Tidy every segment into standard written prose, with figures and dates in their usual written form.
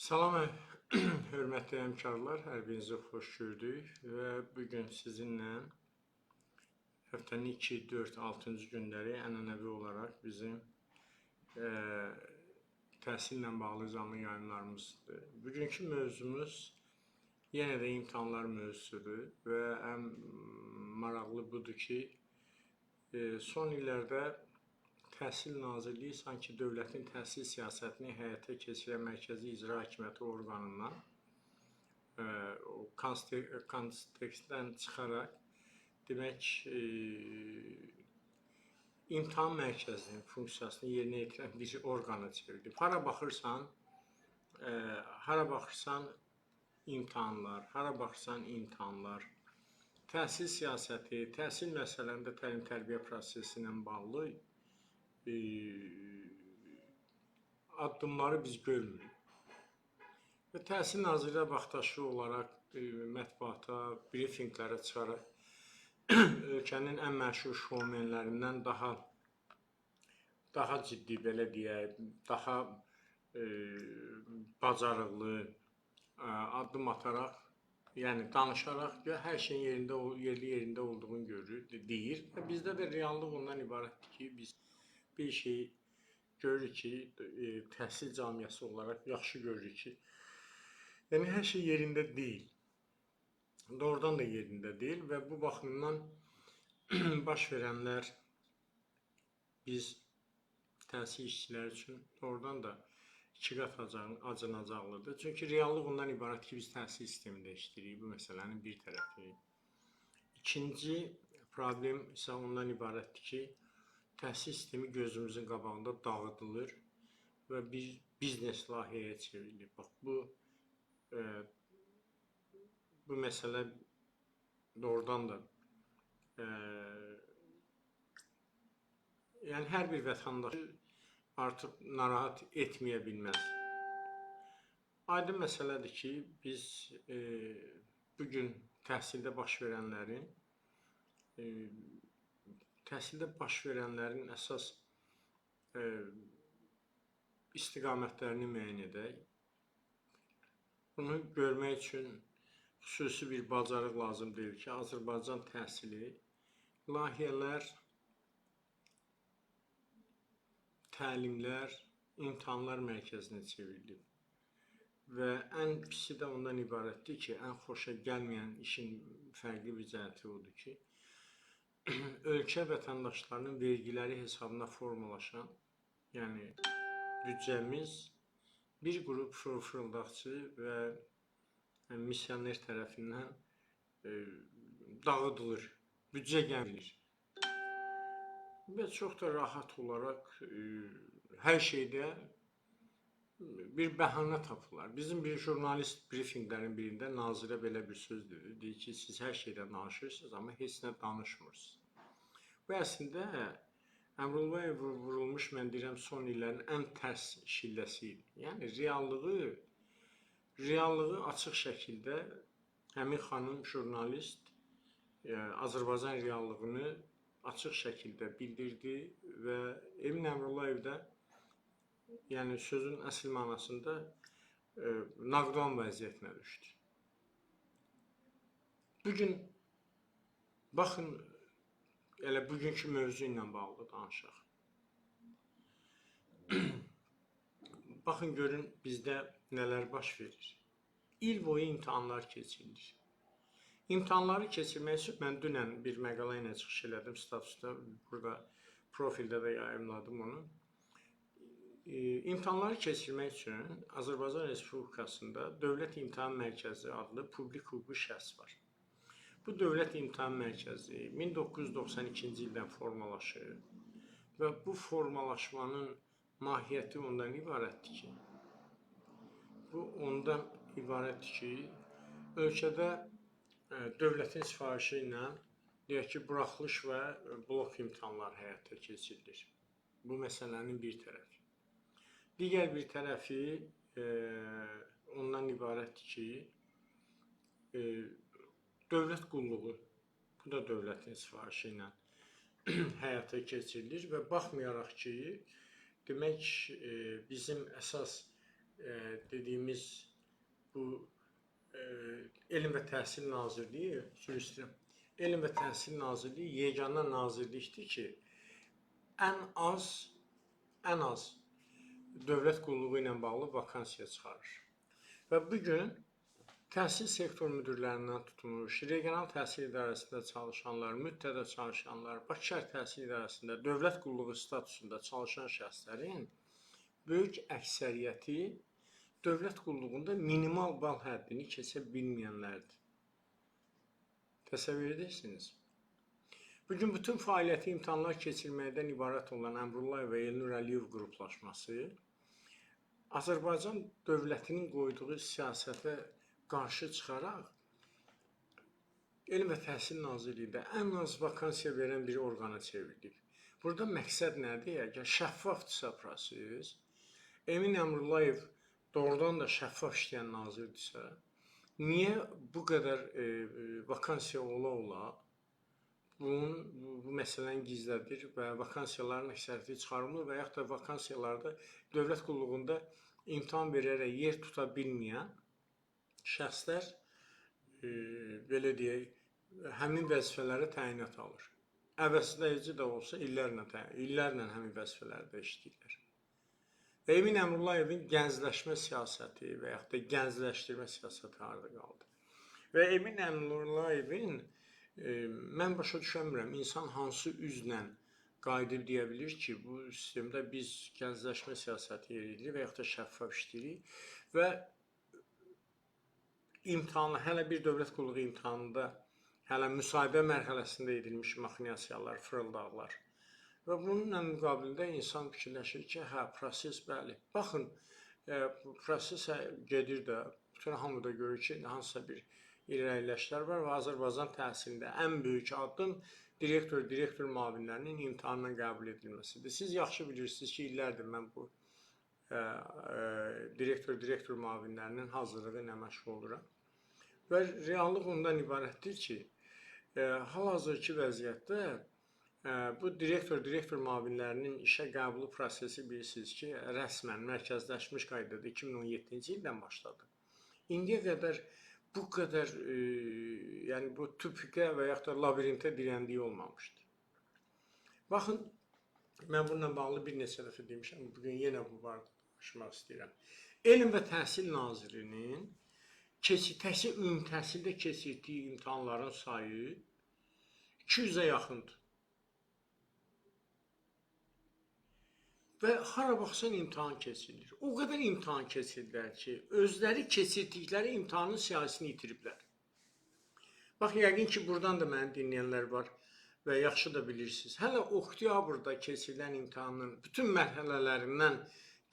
Salam, hörmətli həmkarlar, hər birinizi xoş gördük və bugün sizinlə həftənin 2, 4, 6-cı günləri ənənəvi olaraq bizim təhsillə bağlı canlı yayımlarımızdır. Bugünkü mövzumuz yenə də imtahanlar mövzusudur və ən maraqlı budur ki, son illərdə Təhsil Nazirliyi sanki dövlətin təhsil siyasətini həyata keçirən Mərkəzi İcra Hakimiyyəti orqanından o kontekstdən çıxaraq demək imtahan mərkəzinin funksiyasını yerinə yetirən bir orqana çevrilib. Hara baxırsan imtahanlar, hara baxırsan imtahanlar, təhsil siyasəti, təhsil məsələlərində təlim-tərbiyə prosesi ilə bağlı addımları biz görmürük. Və Təhsil Nazirliyi vaxtaşırı olaraq mətbuata, brifinqlərə çıxaraq ölkənin ən məşhur şoumenlərindən daha ciddi, belə deyək, daha bacarıqlı addım ataraq, yəni danışaraq hər şeyin yerli-yerində olduğunu deyir. Və bizdə də reallıq ondan ibarətdir ki, biz bir şey görürük ki, təhsil camiyyəsi olaraq yaxşı görürük ki, yəni hər şey yerində deyil. Doğrudan da yerində deyil və bu baxımdan baş verənlər biz təhsil işçiləri üçün doğrudan da iki qat acınacaqlıdır. Çünki reallıq ondan ibarət ki, biz təhsil sistemində işləyirik, bu məsələnin bir tərəfi. İkinci problem isə ondan ibarətdir ki, təhsil sistemi gözümüzün qabağında dağıdılır və bir biznes layihəyə çevrilir. Bax, bu məsələ doğrudan da yəni hər bir vətəndaşı artıq narahat etməyə bilməz. Aydın məsələdir ki, biz bugün təhsildə baş verənlərin əsas istiqamətlərini müəyyən edək. Bunu görmək üçün xüsusi bir bacarıq lazım deyil ki, Azərbaycan təhsili layihələr, təlimlər, imtahanlar mərkəzinə çevrilib. Və ən pisi də ondan ibarətdir ki, ən xoşa gəlməyən işin fərqli bir cəhəti odur ki, ölkə vətəndaşlarının vergiləri hesabına formalaşan, yəni büdcəmiz bir qrup fırıldaqçı və missioner tərəfindən dağıdılır, büdcə gəmilir. Və çox da rahat olaraq hər şeydə bir bəhanə tapırlar. Bizim bir jurnalist brifinqlərin birində nazirə belə bir söz dedi. Deyir ki, siz hər şeydən danışırsınız, amma heç nə danışmırsınız. Bu əslində Əmrullayev vurulmuş, mən deyirəm, son illərin ən tərs şilləsi idi. Yəni, reallığı açıq şəkildə həmin xanım jurnalist Azərbaycan reallığını açıq şəkildə bildirdi və Emin Əmrullayev də yəni sözün əsl mənasında naqdan vəziyyətinə düşdü. Bugün, baxın, elə bugünkü mövzu ilə bağlı danışaq. Baxın, görün bizdə nələr baş verir. İl boyu imtahanlar keçirilir. İmtahanları keçirmək üçün mən dünən bir məqala ilə çıxış elədim statusda, burada profildə də yayımladım onu. İmtahanları keçirmək üçün Azərbaycan Respublikasında Dövlət İmtahan Mərkəzi adlı publik hüquqi şəxs var. Bu Dövlət İmtahan Mərkəzi 1992-ci ildən formalaşır və bu formalaşmanın mahiyyəti ondan ibarətdir ki, ölkədə dövlətin sifarişi ilə deyək ki, buraxılış və blok imtahanlar həyata keçirilir. Bu məsələnin bir tərəfi. Digər bir tərəfi ondan ibarətdir ki, dövlət qulluğu, bu da dövlətin sifarişi ilə həyata keçirilir və baxmayaraq ki, demək bizim əsas dediyimiz bu Elm və Təhsil Nazirliyi, üzr istəyirəm, Elm və Təhsil Nazirliyi yeganə nazirlikdir ki, ən az dövlət qulluğu ilə bağlı vakansiya çıxarır. Və bugün təhsil sektor müdürlərindən tutmuş, regional təhsil idarəsində çalışanlar, müddədə çalışanlar, Bakı Şəhər Təhsil İdarəsində dövlət qulluğu statusunda çalışan şəxslərin böyük əksəriyyəti dövlət qulluğunda minimal bal həddini keçə bilməyənlərdir. Təsəvvür edirsiniz. Bugün bütün fəaliyyəti imtahanlar keçirməkdən ibarət olan Əmrullayev və Elnur Əliyev qruplaşması Azərbaycan dövlətinin qoyduğu siyasətə qarşı çıxaraq Elm və Təhsil Nazirliyində ən az vakansiya verən bir orqana çevrilib. Burada məqsəd nədir? Əgər şəffafdırsa proses, Emin Əmrullayev doğrudan da şəffaf işləyən nazirdirsə, niyə bu qədər vakansiya ola-ola bu məsələni gizlədir və vakansiyaların əksəriyyəti çıxarılmır və yaxud da vakansiyalarda dövlət qulluğunda imtahan verərək yer tuta bilməyən şəxslər, belə deyək, həmin vəzifələrə təyinat alır. Əvəzləyici də olsa illərlə həmin vəzifələrdə işləyirlər. Və Emin Əmrullayevin gəncləşmə siyasəti və yaxud da gəncləşdirmə siyasəti harada qaldı? Və Emin Əmrullayevin mən başa düşəmirəm, insan hansı üzlə qayıdıb deyə bilir ki, bu sistemdə biz gəncləşmə siyasəti yeridirik və yaxud da şəffaf işləyirik və imtahanı, hələ bir dövlət qulluğu imtahanında, hələ müsahibə mərhələsində edilmiş maxinasiyalar, fırıldaqlar və bununla müqabilində insan fikirləşir ki, hə, proses bəli. Baxın, proses gedir də, bütün hamı da görür ki, hansısa bir irəliləşlər var və Azərbaycan təhsilində ən böyük addım direktor müavinlərinin imtahandan qəbul edilməsidir. Siz yaxşı bilirsiniz ki, illərdir mən bu direktor müavinlərinin hazırlığı ilə məşğul oluram. Və reallıq ondan ibarətdir ki, hal-hazırki vəziyyətdə bu direktor müavinlərinin işə qəbulu prosesi bilirsiniz ki, rəsmən mərkəzləşmiş qaydada 2017-ci ildən başladı. İndiyə qədər bu qədər, yəni bu tüpikə və yaxud da labirintə dirəndiyi olmamışdı. Baxın, mən bununla bağlı bir neçə dəfə demişəm, bugün yenə bu barədə danışmaq istəyirəm. Elm və Təhsil Nazirinin təhsil ümumi təhsildə keçirdiyi imtahanların sayı 200-ə yaxındır. Və hara baxsan imtahan keçirilir. O qədər imtahan keçirdilər ki, özləri keçirdikləri imtahanın siyasını itiriblər. Bax, yəqin ki, buradan da məni dinləyənlər var və yaxşı da bilirsiniz. Hələ oktyabrda keçirilən imtahanın bütün mərhələlərindən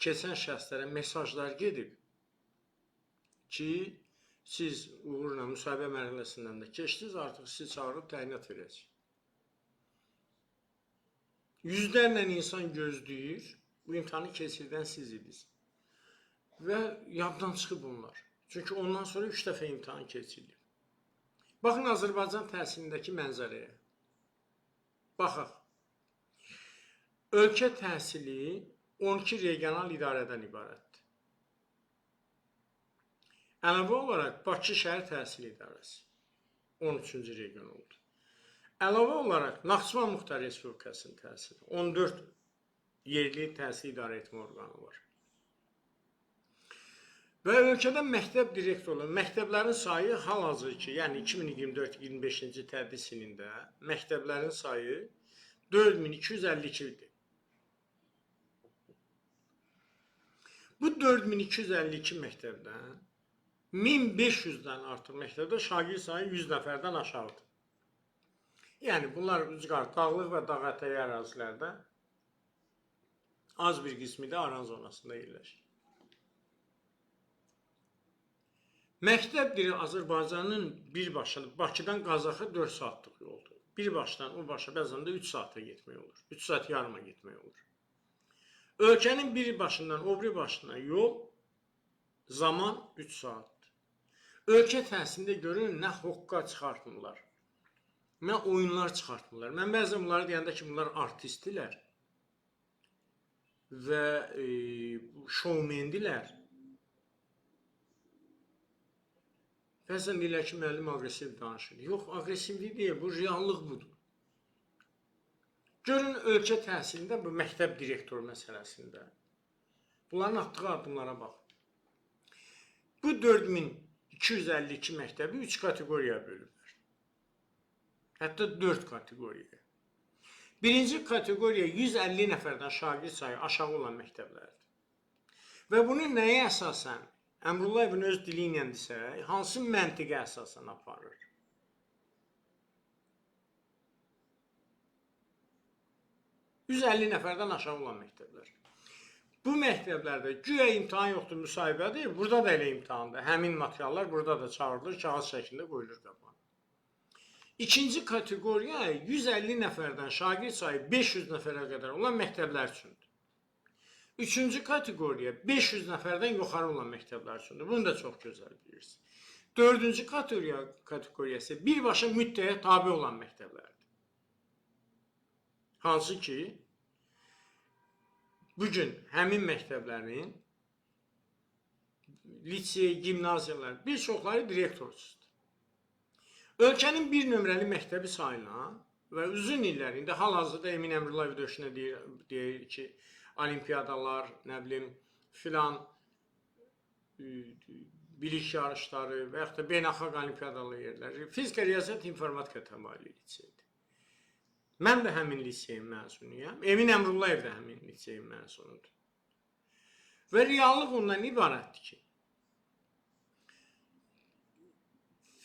keçən şəxslərə mesajlar gedib ki, siz uğurla müsahibə mərhələsindən də keçdiniz, artıq sizi çağırıb təyinat verəcək. Yüzlərlə insan gözləyir, bu imtahanı keçirdən siz idiniz. Və yaddan çıxıb bunlar. Çünki ondan sonra 3 dəfə imtahan keçirilib. Baxın Azərbaycan təhsilindəki mənzərəyə. Baxaq. Ölkə təhsili 12 regional idarədən ibarətdir. Əlavə olaraq Bakı Şəhər Təhsil İdarəsi 13-cü region oldu. Əlavə olaraq Naxçıvan Muxtar Respublikasının təhsili 14 yerli təhsil idarə etmə orqanı var. Və ölkədə məktəb direktorluğu, məktəblərin sayı hal-hazırki, yəni 2024-25-ci tədris ilində məktəblərin sayı 4252-dir. Bu 4252 məktəbdən 1500-dən artıq məktəbdə şagird sayı 100 nəfərdən aşağıdır. Yəni bunlar ucqar, dağlıq və dağətəyi ərazilərdə az bir qismi də aran zonasında yerləşir. Məktəb dili Azərbaycanın birbaşa Bakıdan Qazaxa 4 saatlıq yoldur. Birbaşdan o başa bəzən də 3 saata getmək olur. 3 saat yarıma getmək olur. Ölkənin bir başından o biri başına yol zaman 3 saatdır. Ölkə təhsilində görün nə hoqqa çıxartmırlar. Nə oyunlar çıxartmırlar. Mən bəzən bunları deyəndə ki, bunlar artistdirlər və şoumendilər. Bəzən deyirlər ki, müəllim aqressiv danışır. Yox, aqressivlik deyil, bu reallıq budur. Görün ölkə təhsilində bu məktəb direktoru məsələsində. Bunların atdığı addımlara bax. Bu 4252 məktəbi 3 kateqoriyaya bölüblər. Hətta 4 kateqoriyaya. Birinci kateqoriya 150 nəfərdən şagird sayı aşağı olan məktəblərdir. Və bunu nəyə əsasən, Əmrullayevin öz dili ilə desək, hansı məntiqə əsasən aparır? %50 nəfərdən aşağı olan məktəblər. Bu məktəblərdə güya imtahan yoxdur, müsahibədir. Burada da elə imtahandır. Həmin materiallar burada da çağırılır, kağız şəklində qoyulur qabağa. İkinci kateqoriya 150 nəfərdən şagird sayı 500 nəfərə qədər olan məktəblər üçündür. Üçüncü kateqoriya 500 nəfərdən yuxarı olan məktəblər üçündür. Bunu da çox gözəl bilirsiniz. Dördüncü kateqoriya isə birbaşa müddəyə tabi olan məktəblərdir. Hansı ki, bugün həmin məktəblərin lisey, gimnaziyalar, bir çoxları direktorsuzdur. Ölkənin bir nömrəli məktəbi sayılan və uzun illər, indi hal-hazırda Emin Əmrullayev döşünə deyir ki, olimpiyadalar, nə bilim, filan bilik yarışları və yaxud da beynəlxalq olimpiyadalı yerləri, fizika, riyaziyyat, informatika təmayüllü liseydir. Mən də həmin liseyin məzunuyam. Emin Əmrullayev də həmin liseyin məzunudur. Və reallıq ondan ibarətdir ki,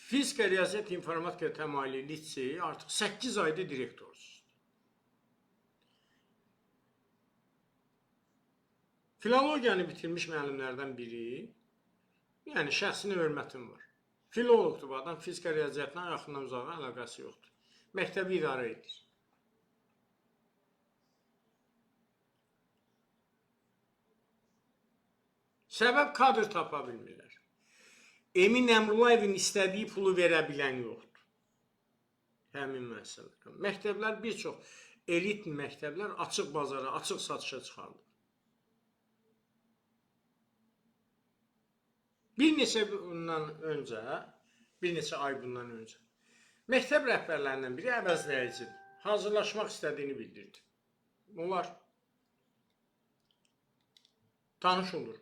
fizika, riyaziyyat, informatika təmayüllü liseyi artıq 8 ayda direktorsuzdur. Filologiyanı bitirmiş müəllimlərdən biri, yəni şəxsinə hörmətim var. Filologdur bu adam, fizika, riyaziyyatla yaxından uzağa əlaqəsi yoxdur. Məktəbi idarə edir. Səbəb kadr tapa bilmirlər. Emin Əmrullayevin istədiyi pulu verə bilən yoxdur. Həmin məsələlər. Məktəblər, bir çox elit məktəblər açıq bazara, açıq satışa çıxarılır. Bir neçə ay bundan öncə məktəb rəhbərlərindən biri əvəzləyicidir. Hazırlaşmaq istədiyini bildirdi. Onlar tanış olur.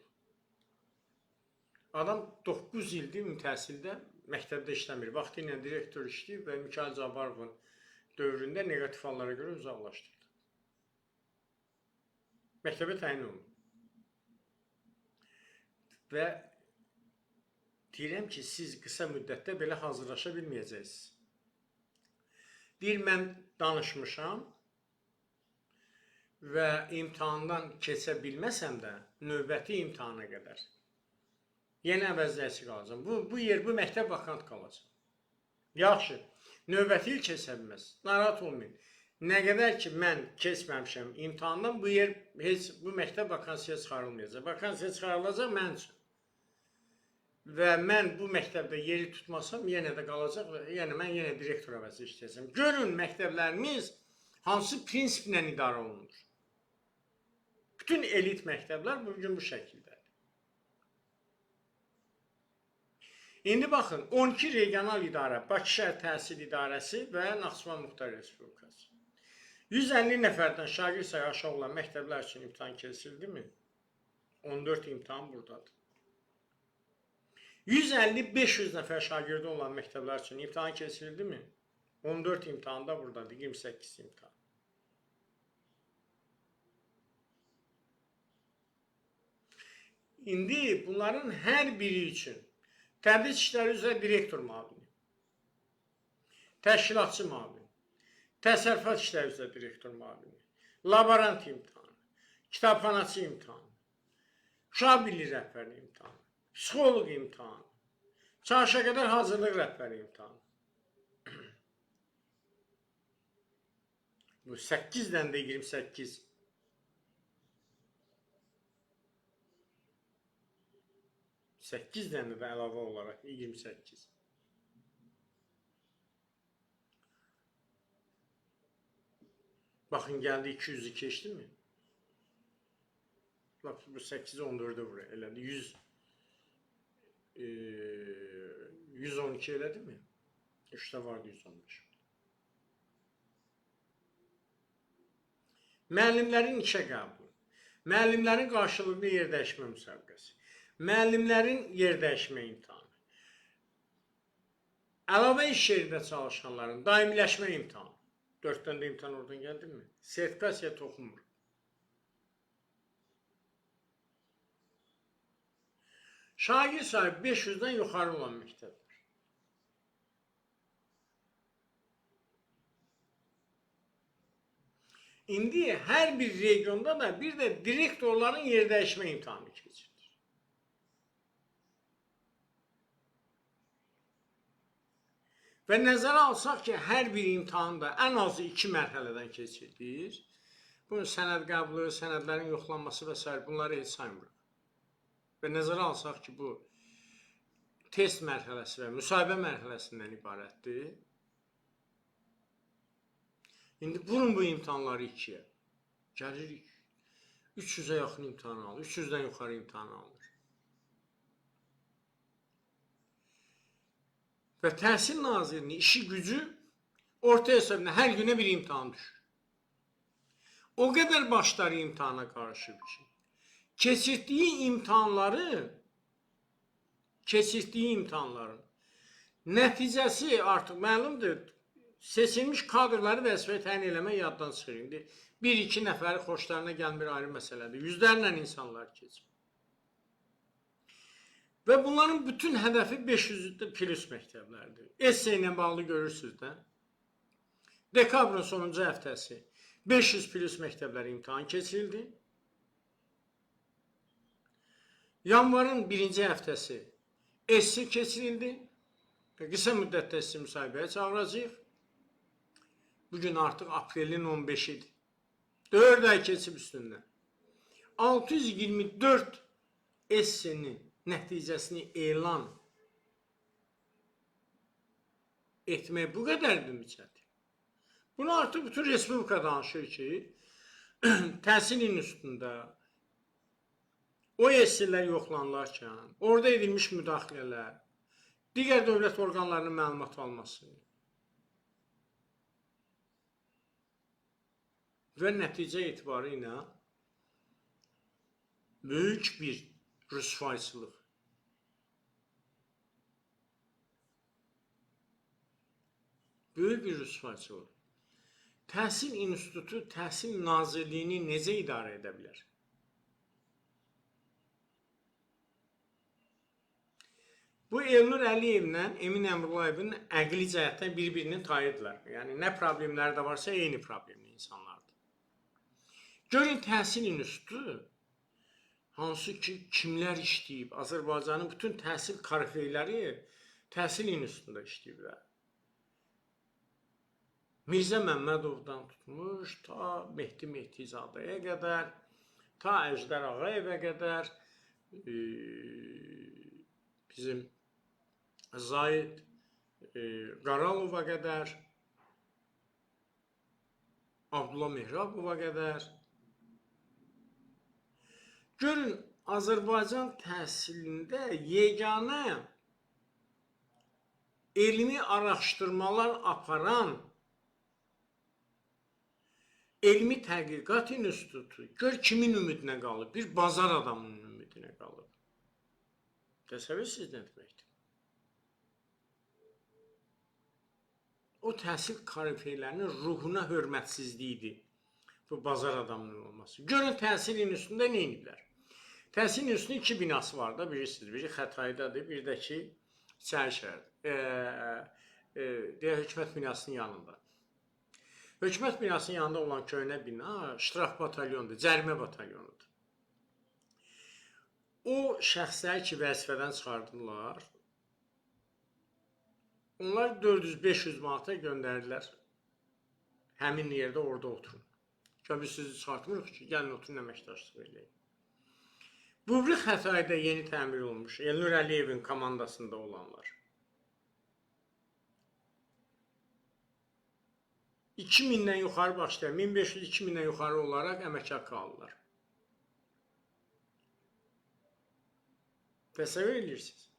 Adam 9 ildir mütəhsildə məktəbdə işləmir. Vaxtı ilə direktor işləyib və Mikayıl Cabbarovun dövründə negativ hallara görə uzaqlaşdırdı. Məktəbə təyin olundu. Və deyirəm ki, siz qısa müddətdə belə hazırlaşa bilməyəcəksiniz. Deyir, mən danışmışam və imtahandan keçə bilməsəm də növbəti imtahana qədər yenə əvəzləyici qalacam. Bu məktəb vakant qalacaq. Yaxşı, növbəti il keçə bilməz. Narahat olmayın. Nə qədər ki, mən keçməmişəm imtahandan, bu məktəb vakansiya çıxarılmayacaq. Vakansiya çıxarılacaq mən üçün. Və mən bu məktəbdə yeri tutmasam, yenə də qalacaq və mən yenə direktor əvəzi işləyəcəm. Görün, məktəblərimiz hansı prinsiplə idarə olunur. Bütün elit məktəblər bugün bu şəkildədir. İndi baxın, 12 regional idarə, Bakı Şəhər Təhsil İdarəsi və Naxçıvan Muxtar Respublikası. 150 nəfərdən şagird sayı aşağı olan məktəblər üçün imtahan keçirildi mi? 14 imtahan buradadır. 150-500 nəfər şagirdi olan məktəblər üçün imtahan keçirildi mi? 14 imtahan da buradadır, 28 imtahan. İndi bunların hər biri üçün tədris işləri üzrə direktor müavini, təşkilatçı müavini, təsərrüfat işləri üzrə direktor müavini, laborant imtahanı, kitabxanaçı imtahanı, uşaq birliyi rəhbəri imtahanı, psixoloq imtahanı, çarşıya qədər hazırlıq rəhbəri imtahanı. Bu 8-dən də 28. 8-dən də əlavə olaraq 28. Baxın, gəldi 200'ü keçdi mi? Bax, bu 8'i 14'e vurur. Elədi 100 112 elədi mi? 3-də vardı 115. Müəllimlərin işə qəbulu. Müəllimlərin qarşılıqlı yerdəyişmə müsabiqəsi. Müəllimlərin yerdəyişmə imtahanı. Əlavə iş yerində çalışanların daimiləşmə imtahanı. 4 dənə də imtahan oradan gəldi mi? Sertifikasiya toxunmur. Şagird sayı 500-dən yuxarı olan məktəblər. İndi hər bir regionda da bir də direktorların yerdəyişmə imtahanı keçirilir. Və nəzərə alsaq ki, hər bir imtahanda ən azı 2 mərhələdən keçirilir. Bunun sənəd qəbulu, sənədlərin yoxlanması və s. bunları heç saymırıq. Və nəzərə alsaq ki, bu test mərhələsi və müsahibə mərhələsindən ibarətdir. İndi bunun bu imtahanları 2-yə. Gəlirik. 300-ə yaxın imtahan alır. 300-dən yuxarı imtahan alınır. Və Təhsil Nazirinin işi gücü orta hesabına hər günə bir imtahan düşür. O qədər başları imtahana qarışıb ki, keçirdiyi imtahanların nəticəsi artıq məlumdur. Seçilmiş kadrları vəzifəyə təyin eləmək yaddan çıxır. İndi 1-2 nəfəri xoşlarına gəlmir ayrı məsələdir. Yüzlərlə insanlar keçir. Və bunların bütün hədəfi 500 plus məktəblərdir. Esse ilə bağlı görürsünüz də. Dekabrın sonuncu həftəsi 500 plus məktəblər imtahan keçirildi. Yanvarın birinci həftəsi Esse keçirildi. Qısa müddətdə sizi müsahibəyə çağıracaq. Bugün artıq aprelin 15-idir. 4 ay keçib üstündən. 624 Esse'nin nəticəsini elan etmək bu qədərdir mi çətin? Bunu artıq bütün Respublika danışır ki, təhsil institutunda o Esse'lər yoxlanılarkən, orada edilmiş müdaxilələr, digər dövlət orqanlarının məlumat alması və nəticə etibarı ilə böyük bir rüsvayçılıq. Böyük bir rüsvayçılıq. Təhsil institutu, Təhsil Nazirliyini necə idarə edə bilər? Bu Elnur Əliyevlə Emin Əmrullayevin əqli cəhətdən bir-birinin tayıdırlar. Yəni, nə problemləri də varsa, eyni problemli insanlardır. Görün, Təhsil institutu hansı ki, kimlər işləyib, Azərbaycanın bütün təhsil karifeyləri Təhsil institutunda işləyiblər. Mirzə Məmmədovdan tutmuş, ta Mehdi Mehdizadəyə qədər, ta Əjdər Ağayevə qədər, bizim Zahid Qaralova qədər, Abdullah Mehrabova qədər. Görün, Azərbaycan təhsilində yeganə elmi araşdırmalar aparan Elmi Tədqiqat İnstitutu gör kimin ümidinə qalıb? Bir bazar adamının ümidinə qalıb. Təsəvvürsünüz nə deməkdir? O təhsil karifeylərinin ruhuna hörmətsizliyidir bu bazar adamının olması. Görün, Təhsil İnstitutunda nə ediblər? Təhsil İnstitutunun 2 binası var da, bilirsiniz. Biri Xətaydədir, bir də ki, İçərişəhərdir. Hökumət binasının yanında. Hökumət binasının yanında olan köhnə bina ştraf batalyonudur, cərimə batalyonudur. O şəxsləri ki, vəzifədən çıxardırlar, onlar 400-500 manata göndərdilər. Həmin yerdə orada oturun. Biz sizi çıxartmırıq ki, gəlin oturun əməkdaşlıq eləyin. Bubri Xətayda yeni təmir olmuş, Elnur Əliyevin komandasında olanlar. 2000-dən yuxarı başlayır, 1500-2000-dən yuxarı olaraq əmək haqqı alırlar. Təsəvvür edirsiniz.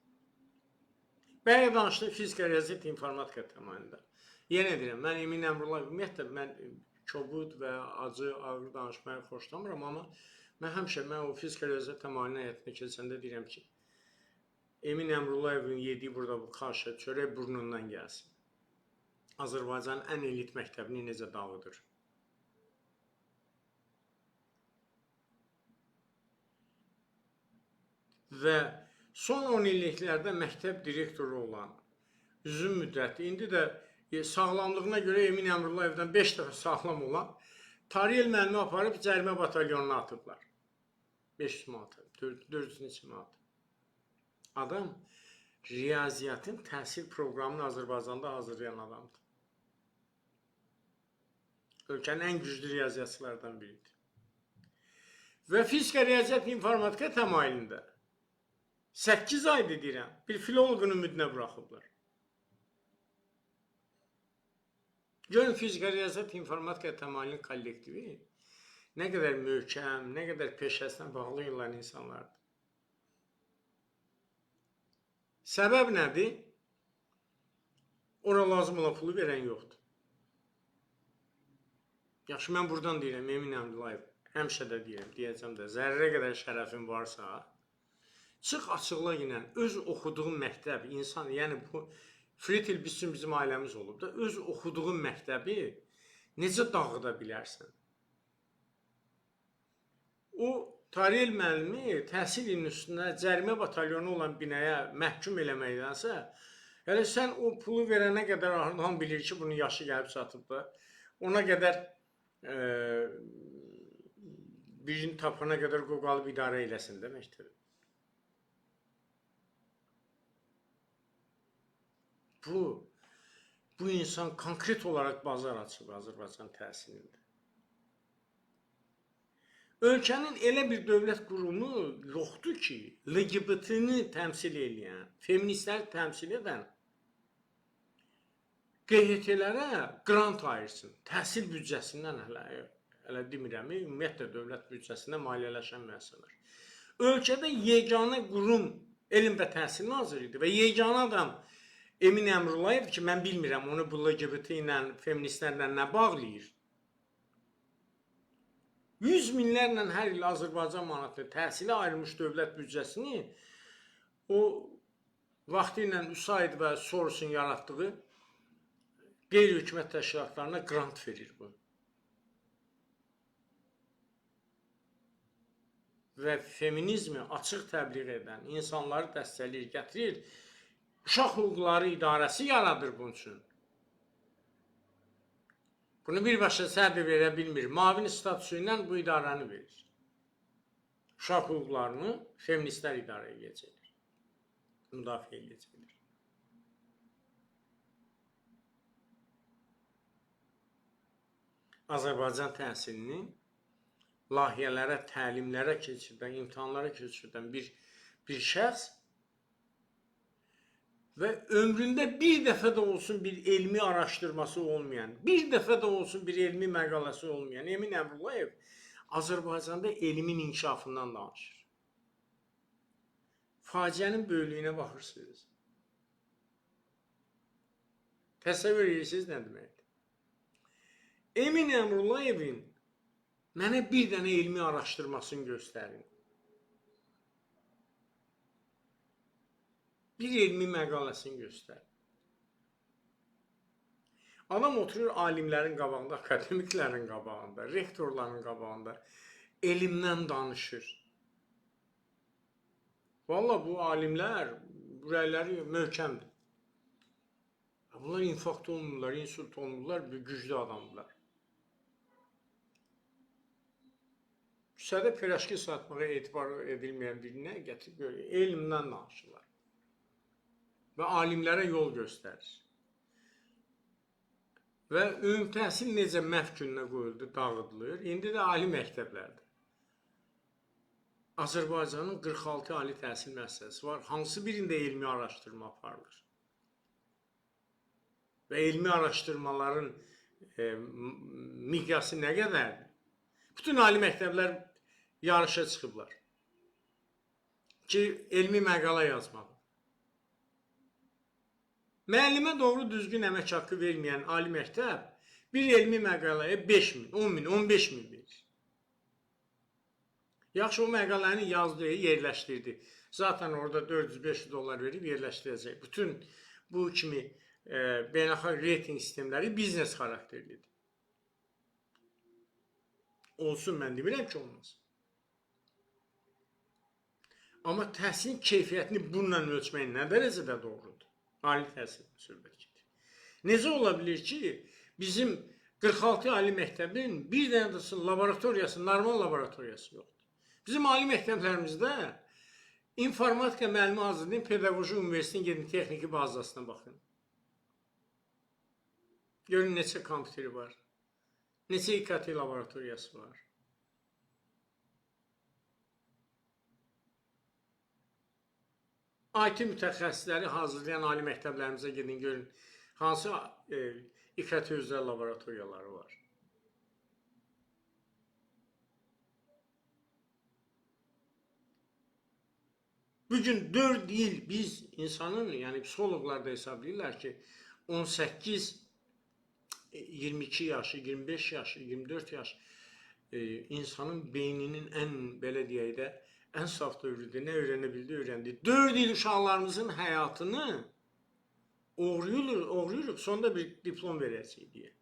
Bəyə danışdım fizika, riyaziyyat, informatika təmayında. Yenə deyirəm, mən Emin Əmrullayev, ümumiyyətlə mən kobud və acı, ağır danışmaya xoşlamıram, amma mən o fizika, riyaziyyat təmayını həyatına keçəndə deyirəm ki, Emin Əmrullayevin yediyi burada bu kaşa, çörək burnundan gəlsin. Azərbaycanın ən elit məktəbini necə dağıdır? Və son 10 illiklərdə məktəb direktoru olan, uzun müddətli, indi də sağlamlığına görə Emin Əmrullayevdən 5 dəfə sağlam olan Tariyel müəllimi aparıb cərimə batalyonuna atıblar. 500 manat, 400 manat. Adam riyaziyyatın təhsil proqramını Azərbaycanda hazırlayan adamdır. Ölkənin ən güclü riyaziyyatçılardan biridir. Və fizika, riyaziyyat, informatika təmayülündə 8 aydır deyirəm, bir filoloqun ümidinə buraxıblar. Görün fizika, riyaziyyat, informatika təmayülünün kollektivi nə qədər möhkəm, nə qədər peşəsinə bağlı olan insanlardır. Səbəb nədir? Ora lazım olan pulu verən yoxdur. Yaxşı, mən buradan deyirəm, Emin Əmrullayev, həmişə də deyirəm, deyəcəm də, zərrə qədər şərəfin varsa, çıx açıqla ilə öz oxuduğun məktəb, insan, yəni bu Fritil bizim ailəmiz olub da, öz oxuduğun məktəbi necə dağıda bilərsən? O, Tariyel müəllimi təhsil institutuna cərimə batalyonu olan binaya məhkum eləməkdənsə, yəni sən o pulu verənə qədər aradan bilir ki, bunun yaşı gəlib çatıb da, ona qədər birini tapana qədər qoqalıb idarə eləsin deməkdir. Bu insan konkret olarak bazar açıb Azərbaycan təhsilində. Ölkənin elə bir dövlət qurumu yoxdur ki, LGBT-ni təmsil edən, feministləri təmsil edən QHT-lərə qrant ayırsın. Təhsil büdcəsindən hələ demirəm, ümumiyyətlə dövlət büdcəsində maliyyələşən müəssisələr. Ölkədə yeganə qurum Elm və Təhsil Nazirliyidir və yeganə adam Emin Əmrullayev ki, mən bilmirəm, onu bu LGBT ilə, feministlərlə nə bağlayır. 100 minlərlə hər il Azərbaycan manatlı təhsilə ayrılmış dövlət büdcəsini o vaxtı ilə Üsaid və Sorosun yaratdığı qeyri-hökumət təşkilatlarına qrant verir bu. Və feminizmi açıq təbliğ edən insanları dəstəkləyir, gətirir. Uşaq hüquqları idarəsi yaradır bunun üçün. Bunu birbaşa sədr verə bilmir. Mavin statusu ilə bu idarəni verir. Uşaq hüquqlarını feministlər idarə edəcəkdir. Müdafiə edəcəkdir. Azərbaycan təhsilini layihələrə, təlimlərə keçirdən, imtahanlara keçirdən bir şəxs və ömründə bir dəfə də olsun bir elmi araşdırması olmayan, bir dəfə də olsun bir elmi məqaləsi olmayan Emin Əmrullayev Azərbaycanda elmin inkişafından danışır. Faciənin böyüklüyünə baxırsınız. Təsəvvür edirsiniz nə deməkdir? Emin Əmrullayevin mənə bir dənə elmi araşdırmasını göstərin. Bir elmi məqaləsini göstər. Adam oturur alimlərin qabağında, akademiklərin qabağında, rektorların qabağında elmdən danışır. Valla bu alimlər, ürəkləri möhkəmdir. Bunlar infarkt olmurlar, insult olmurlar, güclü adamlar. Küçədə pirajki satmağa etibar edilməyən birinə gətirib görür, elmdən danışırlar. Və alimlərə yol göstərir. Və ümumi təhsil necə məhv gününə qoyuldu, dağıdılır. İndi də ali məktəblərdir. Azərbaycanın 46 ali təhsil müəssisəsi var. Hansı birində elmi araşdırma aparılır? Və elmi araşdırmaların miqyası nə qədərdir? Bütün ali məktəblər yarışa çıxıblar ki, elmi məqala yazmalı. Müəllimə doğru düzgün əmək haqqı verməyən ali məktəb bir elmi məqaləyə 5.000, 10.000, 15.000 verir. Yaxşı, o məqaləni yazdı, yerləşdirdi. Zaten orada 400-500 dollar verib yerləşdirəcək. Bütün bu kimi beynəlxalq reyting sistemləri biznes xarakterlidir. Olsun, mən demirəm ki, olmaz. Amma təhsilin keyfiyyətini bununla ölçmək nə dərəcədə doğrudur? Ali təhsil söhbət gedir. Necə ola bilir ki, bizim 46 ali məktəbin bir dənə laboratoriyası, normal laboratoriyası yoxdur. Bizim ali məktəblərimizdə informatika müəllimi hazırlayın, pedaqoji universitetin gedin texniki bazasına baxın. Görün neçə kompüteri var, neçə İKT laboratoriyası var. IT mütəxəssisləri hazırlayan ali məktəblərimizə gedin, görün hansı İKT üzrə laboratoriyaları var. Bugün 4 il biz insanın, yəni psixologlar da hesablayırlar ki, 18, 22 yaşı, 25 yaşı, 24 yaş insanın beyninin belə deyək də, ən saf dövrüdür. Nə öyrənə bildi, öyrəndi. 4 il uşaqlarımızın həyatını oğruyuruq, sonda bir diplom verəcək deyə.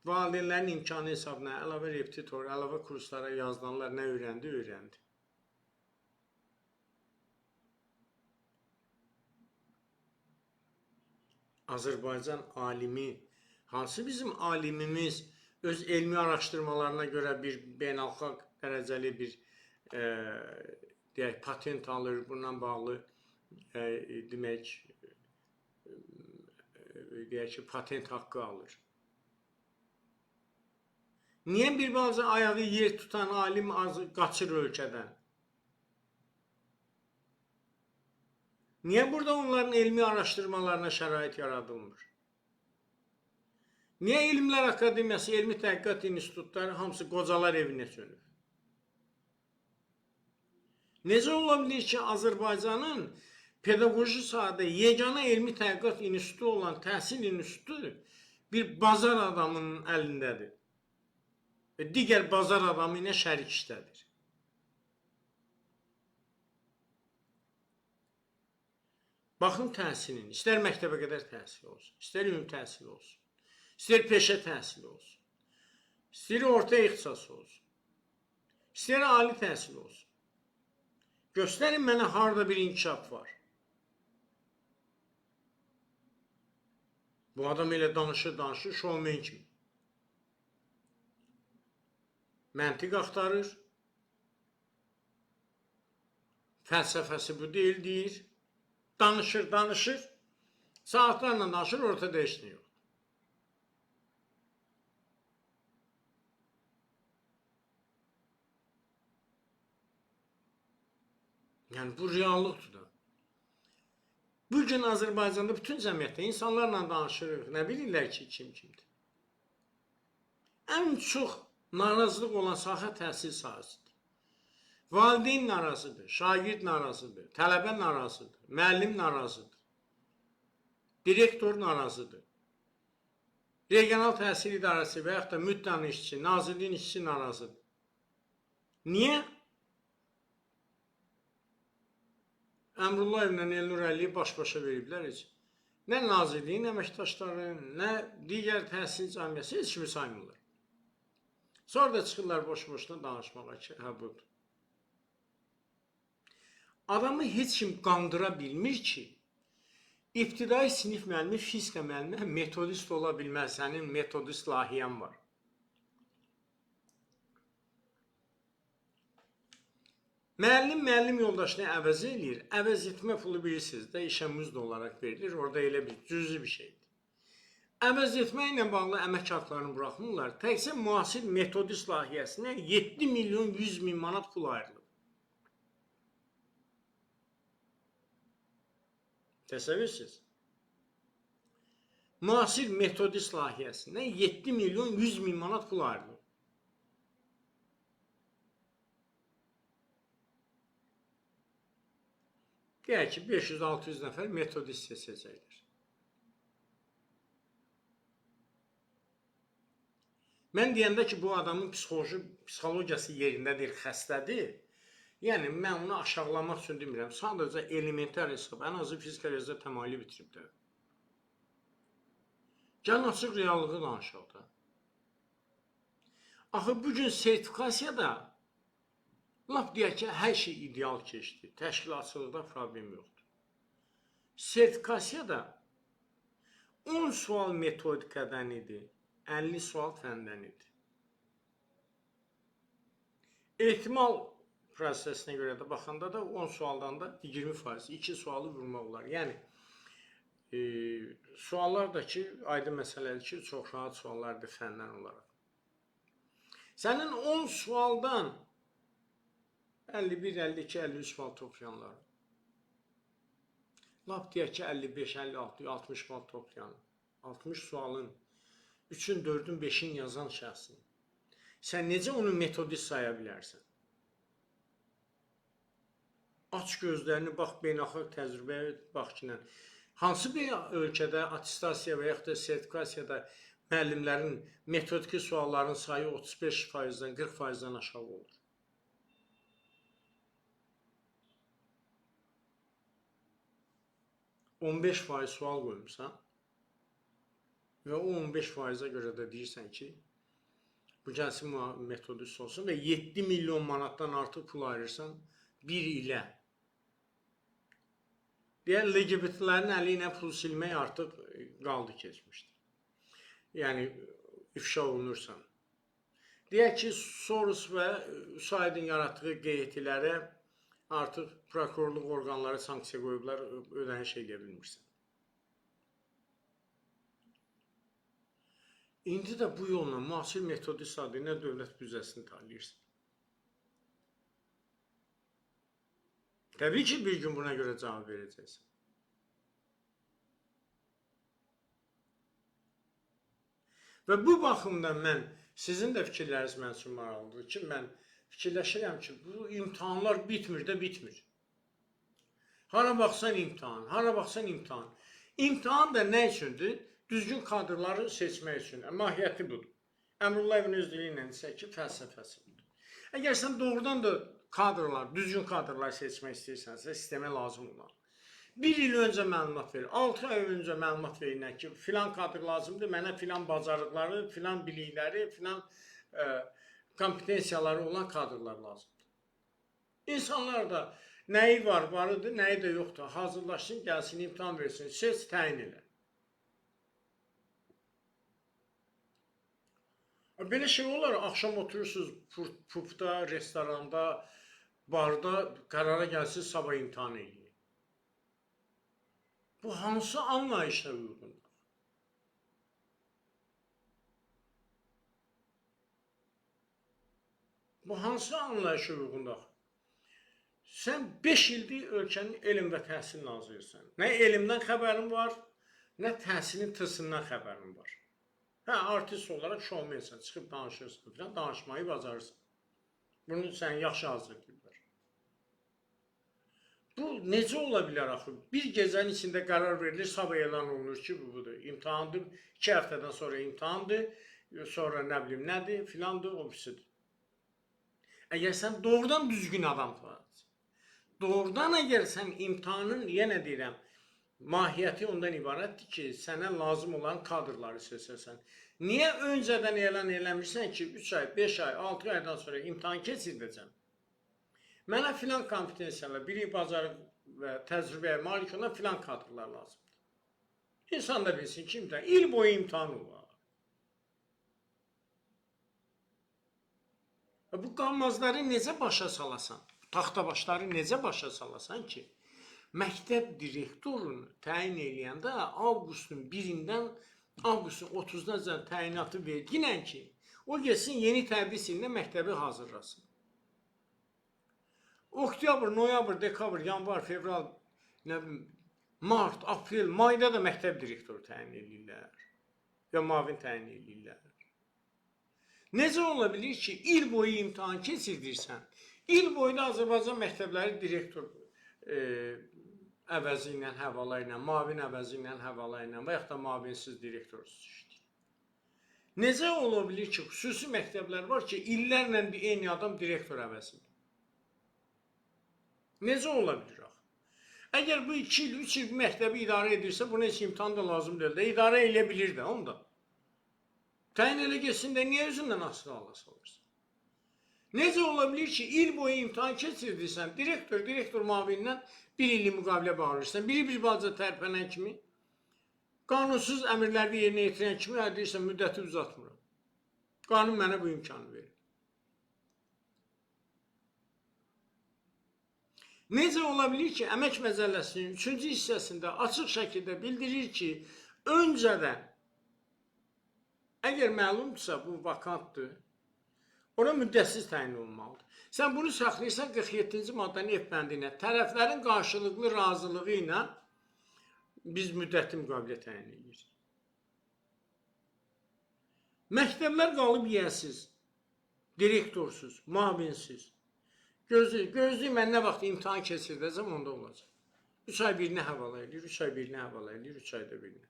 Valideynlərin imkanı hesabına əlavə repetitor, əlavə kurslara yazılanlar nə öyrəndi, öyrəndi. Azərbaycan alimi, hansı bizim alimimiz öz elmi araşdırmalarına görə bir beynəlxalq dərəcəli bir deyək, patent alır, bununla bağlı demək, deyək ki, patent haqqı alır. Niyə bir bazı ayağı yer tutan alim qaçır ölkədən? Niyə burada onların elmi araşdırmalarına şərait yaradılmır? Niyə Elmlər Akademiyası, Elmi Təhqiqat İnstitutları hamısı qocalar evinə sönür? Necə ola bilir ki, Azərbaycanın pedaqoji sahədə yeganə elmi təhqiqat institutu olan Təhsil İnstitutu bir bazar adamının əlindədir və digər bazar adamı ilə şərik işlədir? Baxın təhsilin, istər məktəbə qədər təhsil olsun, istər ümumi təhsil olsun, istər peşə təhsili olsun, istər orta ixtisas olsun, istər ali təhsil olsun. Göstərin mənə harada bir inkişaf var. Bu adam elə danışır, şovmen kimi. Məntiq axtarır, fəlsəfəsi bu deyil, deyir. Danışır, saatlarla danışır, ortada heç nə yoxdur. Yəni, bu reallıqdır da. Bugün Azərbaycanda bütün cəmiyyətdə insanlarla danışırıq, nə bilirlər ki, kim kimdir. Ən çox narazılıq olan sahə təhsil sahəsidir. Valideyn narazıdır, şagird narazıdır, tələbə narazıdır, müəllim narazıdır, direktor narazıdır, regional təhsil idarəsi və yaxud da müddənin işçisi, nazirliyin işçisi narazıdır. Niyə? Əmrullayev ilə Elnur Əliyev baş-başa veriblər heç. Nə nazirliyin əməkdaşları, nə digər təhsil cəmiyyəsi heç kimi saymırlar. Sonra da çıxırlar boş-boşuna danışmağa ki, hə budur. Adamı heç kim qandıra bilmir ki, İbtidai sinif müəllimi, fizika müəllimi metodist ola bilməz, sənin metodist lahiyyən var. Müəllim yoldaşını əvəz eləyir, əvəz etmə pulu bilirsiniz də, işə müzd olaraq verilir, orada elə bir cüzi bir şeydir. Əvəz etməklə bağlı əmək haqlarını buraxmırlar, təkcə müasir metodist lahiyyəsinə 7 milyon 100 min manat pul ayrılır. Təsəvvürsünüz. Müasir metodist lahiyyəsindən 7 milyon 100 min manat pul ayrılır. Deyək ki, 500-600 nəfər metodist seçəcəklər. Mən deyəndə ki, bu adamın psixologiyası yerindədir, xəstədir. Yəni, mən onu aşağılamaq üçün demirəm. Sadəcə elementar hesab, ən azı fizika riyaziyyat təmayülü bitirib də. Gəlin açıq reallığı danışaq da. Axı, bugün sertifikasiyada lap deyək ki, hər şey ideal keçdi. Təşkilatçılıqda problem yoxdur. Sertifikasiyada 10 sual metodikadan idi, 50 sual fəndən idi. Ehtimal prosesinə görə də baxanda da 10 sualdan da 20%, 2 sualı vurmaq olar. Yəni, suallar da ki, aydın məsələdir ki, çox rahat suallardır fəndən olaraq. Sənin 10 sualdan 51, 52, 53 bal toplayanlar, lap deyək ki, 55, 56, 60 bal toplayan, 60 sualın 3-ün, 4-ün, 5-in yazan şəxsin, sən necə onu metodist saya bilərsən? Aç gözlərini, bax, beynəlxalq təcrübəyə bax ki, hansı bir ölkədə attestasiya və yaxud da sertifikasiyada müəllimlərin metodiki sualların sayı 35%-dən 40%-dən aşağı olur? %15% sual qoymuşsan və o 15%-ə görə də deyirsən ki, bu gəlsin metodist olsun və 7 milyon manatdan artıq pul ayırırsan bir ilə. Deyən, LGBT-lərin əli ilə pul silmək artıq qaldı keçmişdir. Yəni, ifşa olunursan. Deyək ki, Soros və USAID-in yaratdığı qeytilərə artıq prokurorluq orqanları sanksiya qoyublar, ödəniş edə bilmirsən. İndi də bu yolla müasir metodist adı ilə dövlət büdcəsini tanıyırsan. Təbii ki, bir gün buna görə cavab verəcəksən. Və bu baxımdan mən, sizin də fikirləriniz mən üçün maraqlıdır ki, mən fikirləşirəm ki, bu imtahanlar bitmir də bitmir. Hara baxsan imtahan, hara baxsan imtahan. İmtahan da nə üçündür? Düzgün kadrları seçmək üçün. Mahiyyəti budur. Əmrullayevin öz dili ilə isə ki, fəlsəfəsi budur. Əgər sən doğrudan da kadrlar, düzgün kadrlar seçmək istəyirsənsə, sistemə lazım olan. Bir il öncə məlumat verir, 6 ay öncə məlumat verir ki, filan kadr lazımdır, mənə filan bacarıqları, filan bilikləri, filan kompetensiyaları olan kadrlar lazımdır. İnsanlar da nəyi varıdır, nəyi də yoxdur. Hazırlaşsın, gəlsin, imtahan versin, seç, təyin elə. Belə şey olar, axşam oturursunuz pubda, restoranda, barda, qərara gəlsiniz, sabah imtahan eləyin. Bu hansı anlayışa uyğundur? Bu hansı anlayışa uyğundur? Sən 5 ildir ölkənin elm və təhsil nazirisən. Nə elmdən xəbərin var, nə təhsilin tısından xəbərin var. Hə, artist olaraq şovmensən, çıxıb danışırsan, falan, danışmayı bacarırsan. Bunu sən yaxşı hazırlayırlar. Bu necə ola bilər axı? Bir gecənin içində qərar verilir, sabah elan olunur ki, bu budur. İmtahandır, 2 həftədən sonra imtahandır, sonra nə bilim nədir, filandır, o birisidir. Əgər sən doğrudan düzgün adam tutarsan, doğrudan əgər sən imtahanın, yenə deyirəm, mahiyyəti ondan ibarətdir ki, sənə lazım olan kadrları seçəsən. Niyə öncədən elan eləmirsən ki, 3 ay, 5 ay, 6 aydan sonra imtahan keçirdəcəm? Mənə filan kompetensiyalar, bilik, bacarıq və təcrübəyə malik olan filan kadrlar lazımdır. İnsan da bilsin ki, il boyu imtahan olar. Bu qalmazları necə başa salasan, taxtabaşları necə başa salasan ki, məktəb direktorunu təyin eləyəndə avqustun 1-dən avqustun 30-na təyinatı verginən ki, o gəlsin yeni tədris ilində məktəbi hazırlasın. Oktyabr, noyabr, dekabr, yanvar, fevral, mart, aprel, mayda da məktəb direktoru təyin edirlər. Ya mavin təyin edirlər. Necə ola bilir ki, il boyu imtahan keçirdirsən, il boyu da Azərbaycan məktəbləri direktor əvəzi ilə, həvala ilə, mavin əvəzi ilə, həvala ilə və yaxud da mavinsiz direktorsuz işləyir. Necə ola bilir ki, xüsusi məktəblər var ki, illərlə eyni adam direktor əvəzi edir? Necə ola bilir axı? Əgər bu 2 il, 3 il məktəbi idarə edirsə, buna heç imtahan da lazım deyil də, idarə edə bilir də onda. Təyin elə geçsin də, niyə özündən asılı hala salırsan? Necə ola bilir ki, il boyu imtahan keçirdirsən, direktor mavinindən 1 illik müqavilə bağlayırsan, biri bir balaca tərpənən kimi, qanunsuz əmrləri yerinə yetirən kimi, deyirsən, müddəti uzatmıram. Qanun mənə bu imkanı verir. Necə ola bilir ki, əmək məcəlləsinin 3-cü hissəsində açıq şəkildə bildirir ki, öncədən, əgər məlumdursa bu vakantdır, ona müddətsiz təyin olunmalıdır. Sən bunu saxlayırsan 47-ci maddənin F bəndinə, tərəflərin qarşılıqlı razılığı ilə biz müddətli müqavilə təyin edirik. Məktəblər qalıb yiyəsiz, direktorsuz, mavinsiz. Gözləyim, mən nə vaxt imtahan keçirdəcəm, onda olacaq. 3 ay birini həvala edir, 3 ay birini həvala edir, 3 ayda birini.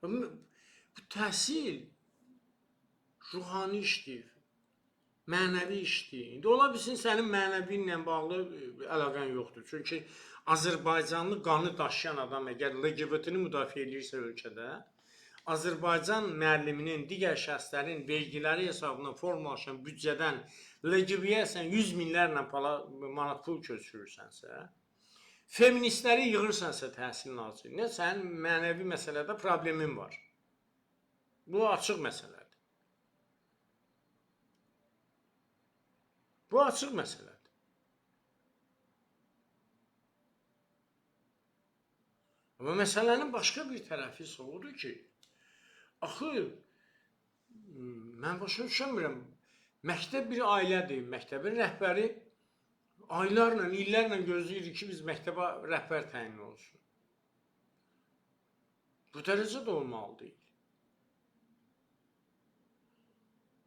Bu təhsil ruhani işdir, mənəvi işdir. İndi ola bilsin, sənin mənəvi ilə bağlı əlaqən yoxdur. Çünki Azərbaycanlı qanı daşıyan adam əgər LGBT-ni müdafiə edirsə ölkədə, Azərbaycan müəlliminin, digər şəxslərin vergiləri hesabına formalaşan büdcədən LGBT-yə sən 100 minlərlə manat pul köçürürsənsə, feministləri yığırsansa təhsil nazirinə, sənin mənəvi məsələdə problemin var. Bu açıq məsələdir. Bu açıq məsələdir. Amma məsələnin başqa bir tərəfi isə odur ki, axı, mən başa düşəmirəm, məktəb bir ailədir, məktəbin rəhbəri aylarla, illərlə gözləyirik ki, biz məktəbə rəhbər təyin olsun. Bu dərəcə də olmalı deyil.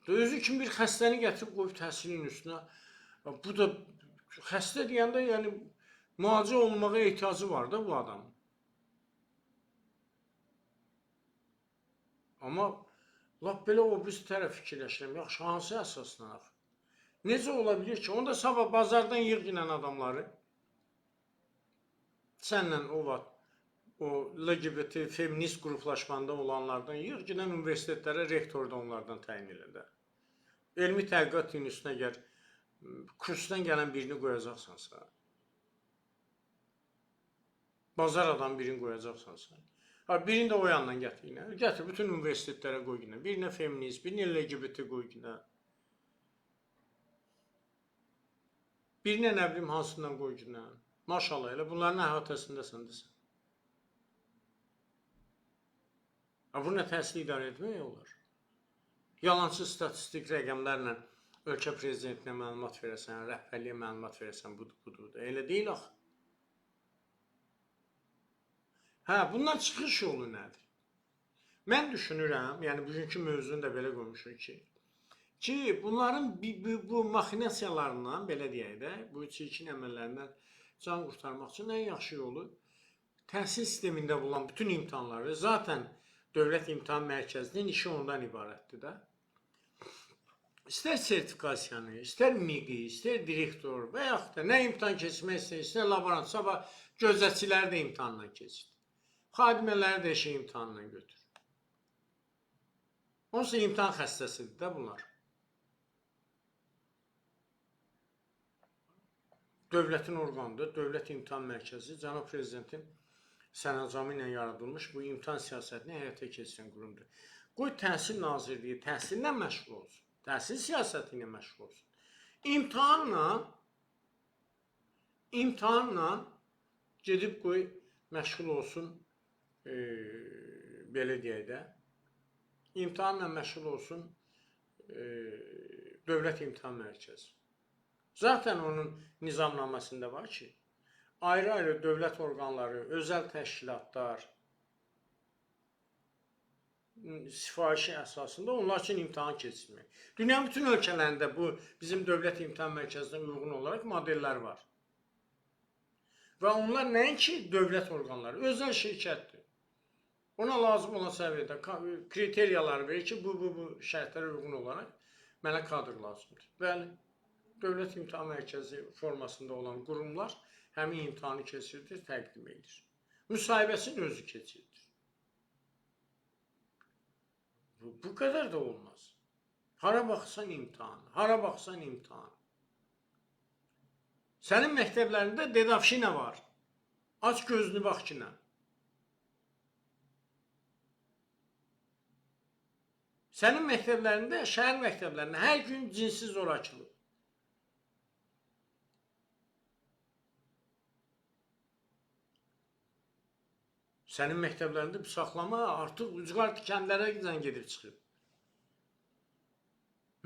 Özü kimi bir xəstəni gətirib qoyub təhsilin üstünə, bu da xəstə deyəndə, yəni müalicə olunmağa ehtiyacı var da bu adamın. Amma lap belə o biz tərəf fikirləşirəm, yaxşı, hansı əsaslanaq? Necə ola bilir ki, onda sabah bazardan yığ ginən adamları, sənlə o vaxt, o LGBT, feminist qruplaşmanda olanlardan yığ ginən universitetlərə rektor da onlardan təyin elədə. Elmi tədqiqat üstünə əgər kursdan gələn birini qoyacaqsansa, bazar adam birini qoyacaqsansa, birini də o yandan gətir, gətir bütün universitetlərə qoy ginə, birinə feminist, birinə LGBT qoy ginə, birinə nə bilim hansından qoy ginə, maşallah, elə bunların əhatəsindəsən desən. Bunu təhsil idarə etmək olar. Yalancı statistik rəqəmlərlə ölkə prezidentinə məlumat verəsən, rəhbərliyə məlumat verəsən, budur. Elə deyil axı. Bundan çıxış yolu nədir? Mən düşünürəm, yəni bugünkü mövzunu da belə qoymuşuq ki, bunların bu maxinasiyalarından, belə deyək də, bu çirkin əməllərindən can qurtarmaq üçün ən yaxşı yolu təhsil sistemində bulan bütün imtahanları, zaten Dövlət İmtahan Mərkəzinin işi ondan ibarətdir də. İstər sertifikasiyanı, istər MİQ-i, istər direktor və yaxud da nə imtahan keçirmək istəyir, istər laborant, sabah gözətçiləri də imtahandan keçir. Xadimələri də işi imtahandan götür. Onsuz imtahan xəstəsidir də bunlar. Dövlətin orqanıdır, Dövlət İmtahan Mərkəzi, Cənab Prezidentin sərəncamı ilə yaradılmış bu imtahan siyasətini həyata keçirən qurumdur. Qoy Təhsil Nazirliyi təhsillə məşğul olsun, təhsil siyasəti ilə məşğul olsun. İmtahanla gedib qoy məşğul olsun, belə deyək də, imtahanla məşğul olsun Dövlət İmtahan Mərkəzi. Zaten onun nizamnaməsində var ki, ayrı-ayrı dövlət orqanları, özəl təşkilatlar, sifarişi əsasında onlar üçün imtahan keçirmək. Dünyanın bütün ölkələrində bu bizim dövlət imtahan mərkəzinə uyğun olaraq modellər var. Və onlar nəinki dövlət orqanları, özəl şirkətdir. Ona lazım olan səviyyədə kriteriyalar verir ki, bu şərtlərə uyğun olaraq mənə kadr lazımdır. Bəli, dövlət imtahan mərkəzi formasında olan qurumlar həmin imtahanı keçirdir, təqdim edir. Müsahibəsini özü keçirdir. Bu kadar da olmaz. Hara baxsan imtahan, hara baxsan imtahan. Sənin məktəblərində dedavşina var. Aç gözünü bax ki nə. Sənin məktəblərində, şəhər məktəblərində hər gün cinsi zorakılıq. Sənin məktəblərində bıçaqlama artıq ucqar kəndlərə zəng gedib çıxıb.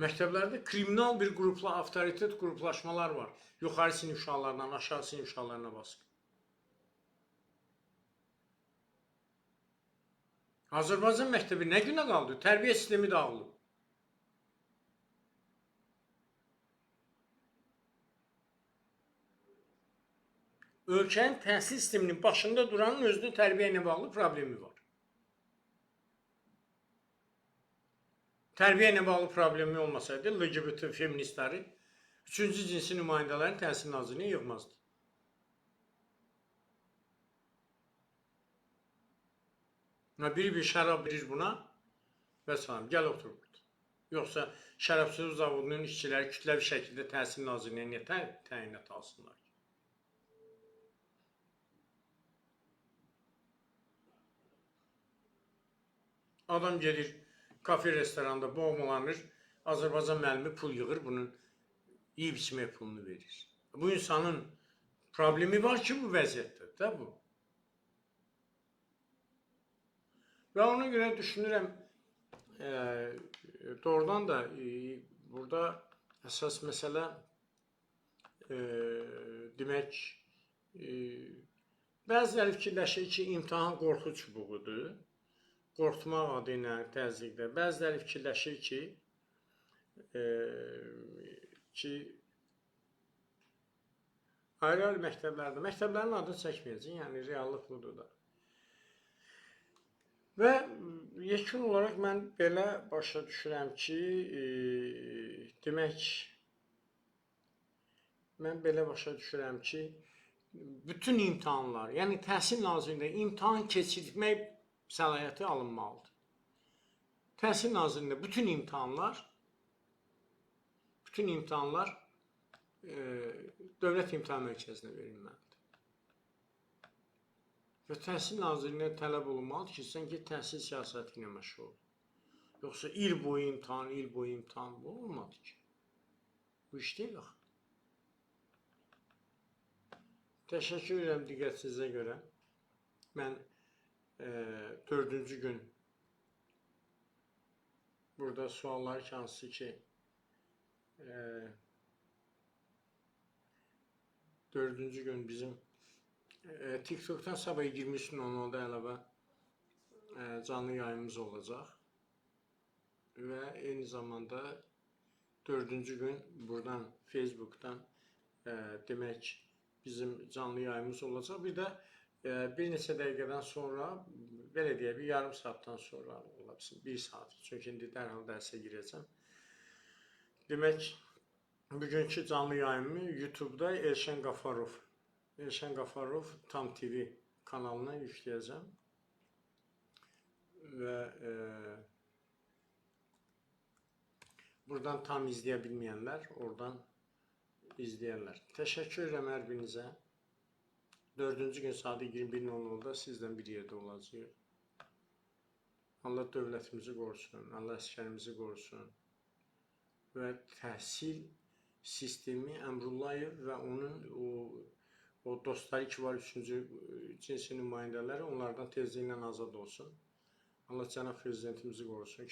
Məktəblərdə kriminal bir qrupla, avtoritet qruplaşmalar var. Yuxarı sinif uşaqlarından aşağı sinif uşaqlarına basıb. Azərbaycan məktəbi nə günə qaldı? Tərbiyə sistemi dağılıb. Ölkənin təhsil sisteminin başında duranın özünün tərbiyə ilə bağlı problemi var. Tərbiyə ilə bağlı problemi olmasaydı, LGBT feministləri 3-cü cinsi nümayəndələrin Təhsil Nazirliyinə yığmazdı. Bir şərab verir buna və salam, gəl otur burada. Yoxsa şərabsız zavodunun işçiləri kütləvi şəkildə Təhsil Nazirliyinə niyə təyinat alsınlar? Adam gedir, kafe restoranda boğmalanır, Azərbaycan müəllimi pul yığır, bunun yeyib içmək pulunu verir. Bu insanın problemi var ki, bu vəziyyətdə də bu. Və ona görə düşünürəm, doğrudan da burada əsas məsələ demək, bəziləri fikirləşir ki, imtahan qorxu çubuğudur. Qorxutmaq adı ilə təzyiqdə. Bəziləri fikirləşir ki, ayrı-ayrı məktəblərin adını çəkməyəcək, yəni reallıq budur da. Və yekun olaraq mən belə başa düşürəm ki, demək, bütün imtahanlar, yəni Təhsil Nazirliyində imtahan keçirmək səlahiyyəti alınmalıdır. Təhsil Nazirliyində bütün imtahanlar Dövlət İmtahan Mərkəzinə verilməlidir. Və Təhsil Nazirliyinə tələb olunmalıdır ki, sən get təhsil siyasəti ilə məşğul ol. Yoxsa il boyu imtahan bu olmadı ki. Bu iş deyil axı. Təşəkkür edirəm diqqətinizə görə. Mən 4-cü gün burada suallar hansı ki 4-cü gün bizim TikTok'dan sabah 23:00'da əlavə canlı yayımız olacaq və eyni zamanda 4-cü gün buradan Facebook'dan demək bizim canlı yayımız olacaq. Bir də bir neçə dəqiqədən sonra, belə deyək, bir yarım saatdan sonra ola bilsin, 1 saat. Çünki indi dərhal dərsə girəcəm. Demək, bugünkü canlı yayımı YouTube'da Elşən Qafarov Tam TV kanalına yükləyəcəm. Və buradan tam izləyə bilməyənlər oradan izləyərlər. Təşəkkür edirəm hər birinizə. 4-cü gün saat 21:00-da sizdən bir yerdə olacaq. Allah dövlətimizi qorusun, Allah əsgərimizi qorusun və təhsil sistemi Əmrullayev və onun o dostları ki var 3-cü cinsi nümayəndələri onlardan tezliklə azad olsun. Allah cənab prezidentimizi qorusun.